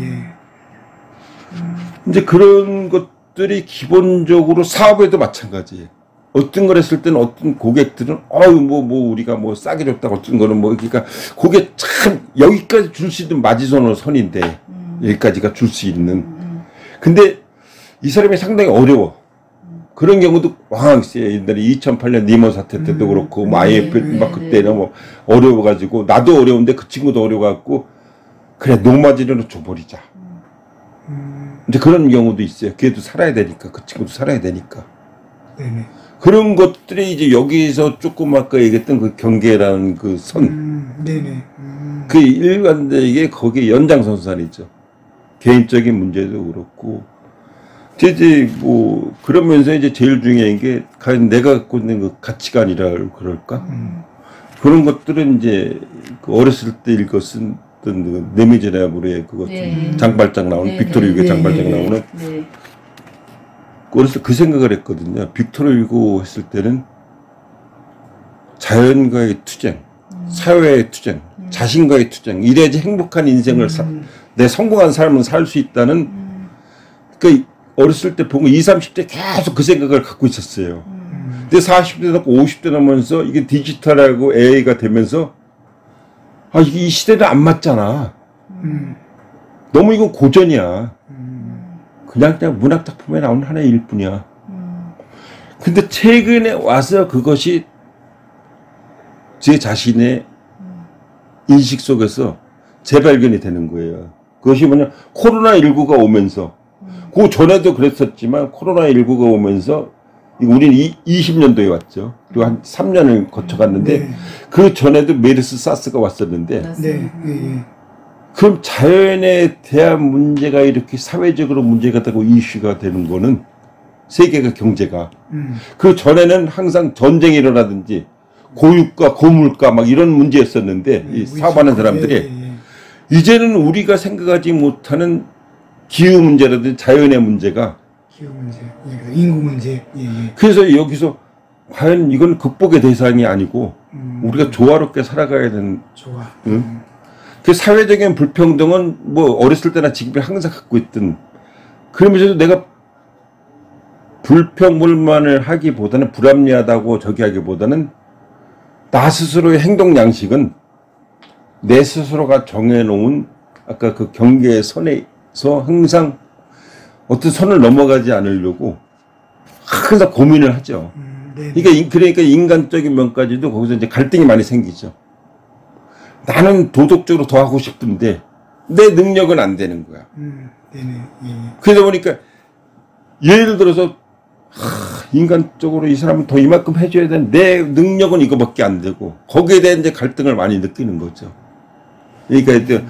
이제 그런 것들이 기본적으로 사업에도 마찬가지예요. 어떤 걸 했을 때는 어떤 고객들은 뭐 우리가 뭐 싸게 줬다고 어떤 거는 뭐 그러니까 그게 참 여기까지 줄 수 있는 마지노선 선인데 여기까지가 줄 수 있는 근데 이 사람이 상당히 어려워. 그런 경우도 왕 있어요. 옛날에 2008년 니모 사태 때도 그렇고 뭐 IMF 막 그때는 뭐 어려워가지고 나도 어려운데 그 친구도 어려워갖고 그래 노마진으로 줘버리자. 이제 그런 경우도 있어요. 걔도 살아야 되니까 그 친구도 살아야 되니까. 네네. 그런 것들이 이제 여기서 조금 아까 얘기했던 그 경계라는 그 선. 네네. 그 일반적이게 거기에 연장선상이죠. 개인적인 문제도 그렇고. 이제 뭐 그러면서 이제 제일 중요한 게 과연 내가 갖고 있는 그 가치관이라 그럴까? 그런 것들은 이제 그 어렸을 때 읽었은 어떤 그 네미제라블의 그것 네. 장발장 나오는 네, 빅토르 유고 네, 장발장 네, 나오는 네. 어렸을 때 그 생각을 했거든요. 빅토르 유고 했을 때는 자연과의 투쟁, 사회의 투쟁, 자신과의 투쟁 이래야지 행복한 인생을 내 성공한 삶을 살 수 있다는 그 어렸을 때 보면 20, 30대 계속 그 생각을 갖고 있었어요. 근데 40대 넘고 50대 넘으면서 이게 디지털하고 AI가 되면서 이게 이 시대는 안 맞잖아. 너무 이거 고전이야. 그냥 문학 작품에 나오는 하나의 일뿐이야. 근데 최근에 와서 그것이 제 자신의 인식 속에서 재발견이 되는 거예요. 그것이 뭐냐 코로나19가 오면서 그 전에도 그랬었지만 코로나19가 오면서 우리는 20년도에 왔죠. 그리고 한 3년을 거쳐갔는데 네. 그 전에도 메르스 사스가 왔었는데 네. 예. 그럼 자연에 대한 문제가 이렇게 사회적으로 문제가 되고 이슈가 되는 거는 세계가 경제가 그 전에는 항상 전쟁이 일어나든지 고유가 고물가 막 이런 문제였었는데 이 사업하는 사람들이 이제는 우리가 생각하지 못하는 기후 문제라든지 자연의 문제가 기후 문제, 인구 문제. 그래서 여기서 과연 이건 극복의 대상이 아니고 우리가 조화롭게 살아가야 되는 좋아. 그 사회적인 불평등은 뭐 어렸을 때나 지금이 항상 갖고 있던 그러면서도 내가 불평불만을 하기보다는 불합리하다고 저기 하기보다는 나 스스로의 행동 양식은 내 스스로가 정해놓은 아까 그 경계의 선에서 항상 어떤 선을 넘어가지 않으려고 항상 고민을 하죠. 그러니까 인간적인 면까지도 거기서 이제 갈등이 많이 생기죠. 나는 도덕적으로 더 하고 싶은데 내 능력은 안 되는 거야. 그러다 보니까 예를 들어서 인간적으로 이 사람은 더 이만큼 해줘야 되는데 내 능력은 이거밖에 안 되고 거기에 대한 이제 갈등을 많이 느끼는 거죠. 그러니까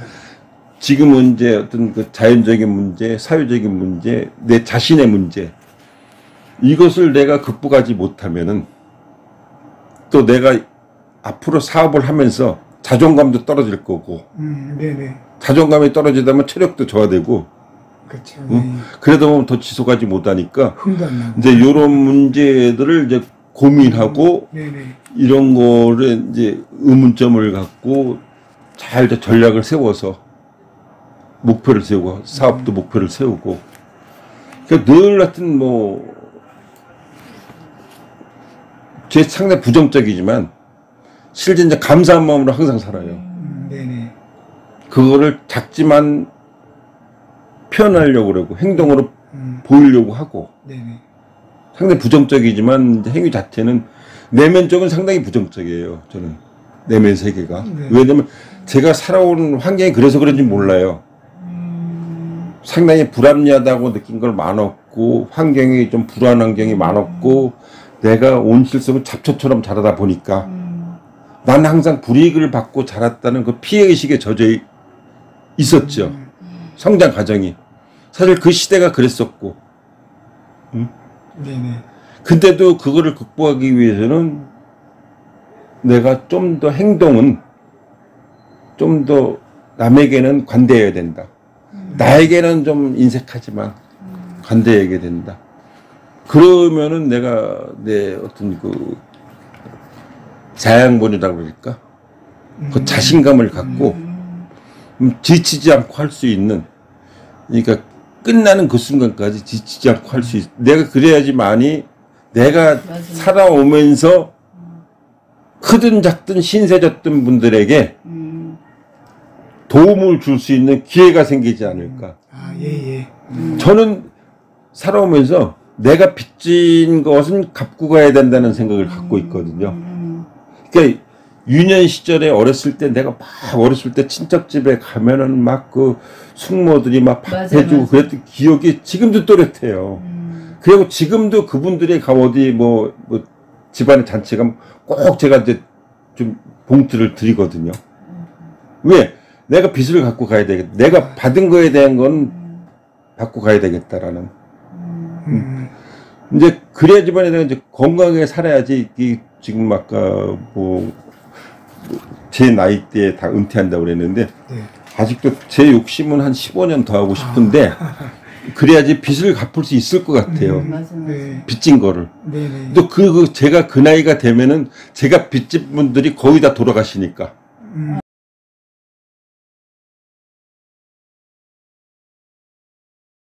지금은 이제 어떤 그 자연적인 문제, 사회적인 문제, 내 자신의 문제 이것을 내가 극복하지 못하면은 또 내가 앞으로 사업을 하면서 자존감도 떨어질 거고 자존감이 떨어지다면 체력도 저하되고 그렇죠. 그러다 보면 더 지속하지 못하니까 흥도 안 나고. 이제 이런 문제들을 이제 고민하고 이런 거를 이제 의문점을 갖고 잘 이제 전략을 세워서 목표를 세우고 사업도 목표를 세우고 그러니까 늘 하여튼 뭐 제 상당히 부정적이지만 실제 이제 감사한 마음으로 항상 살아요. 그거를 작지만 표현하려고 그러고 행동으로 보이려고 하고 상당히 부정적이지만 행위 자체는 내면적은 상당히 부정적이에요. 저는 내면 세계가 왜냐면 제가 살아온 환경이 그래서 그런지 몰라요. 상당히 불합리하다고 느낀 걸 많았고 환경이 좀 불안 환경이 많았고 내가 온 실속은 잡초처럼 자라다 보니까 나는 항상 불이익을 받고 자랐다는 그 피해의식에 젖어 있었죠. 성장 과정이. 사실 그 시대가 그랬었고. 근데도 그거를 극복하기 위해서는 내가 좀 더 행동은 좀 더 남에게는 관대해야 된다. 나에게는 좀 인색하지만 관대해야 된다. 그러면은 내가 내 어떤 그 자양분이라고 그럴까? 그 자신감을 갖고 지치지 않고 할 수 있는 그러니까 끝나는 그 순간까지 지치지 않고 할 수 있 내가 그래야지만이 내가 맞아요. 살아오면서 크든 작든 신세졌던 분들에게 도움을 줄 수 있는 기회가 생기지 않을까. 아, 예, 예. 저는 살아오면서 내가 빚진 것은 갚고 가야 된다는 생각을 갖고 있거든요. 그러니까 유년 시절에 어렸을 때 내가 막 어렸을 때 친척집에 가면은 막 그 숙모들이 막 밥 맞아요, 해주고 맞아요. 그랬던 기억이 지금도 또렷해요. 그리고 지금도 그분들이 가 어디 뭐 집안의 잔치가 꼭 제가 이제 좀 봉투를 드리거든요. 왜? 내가 빚을 갖고 가야 되겠다. 내가 받은 거에 대한 건 받고 가야 되겠다라는. 이제 그래야 집안에 대한 이제 건강하게 살아야지. 지금 아까 제 나이 때에 다 은퇴한다고 그랬는데 네. 아직도 제 욕심은 한 15년 더 하고 싶은데 그래야지 빚을 갚을 수 있을 것 같아요. 맞아, 맞아. 네. 빚진 거를. 네, 네. 또 제가 그 나이가 되면은 제가 빚진 분들이 거의 다 돌아가시니까.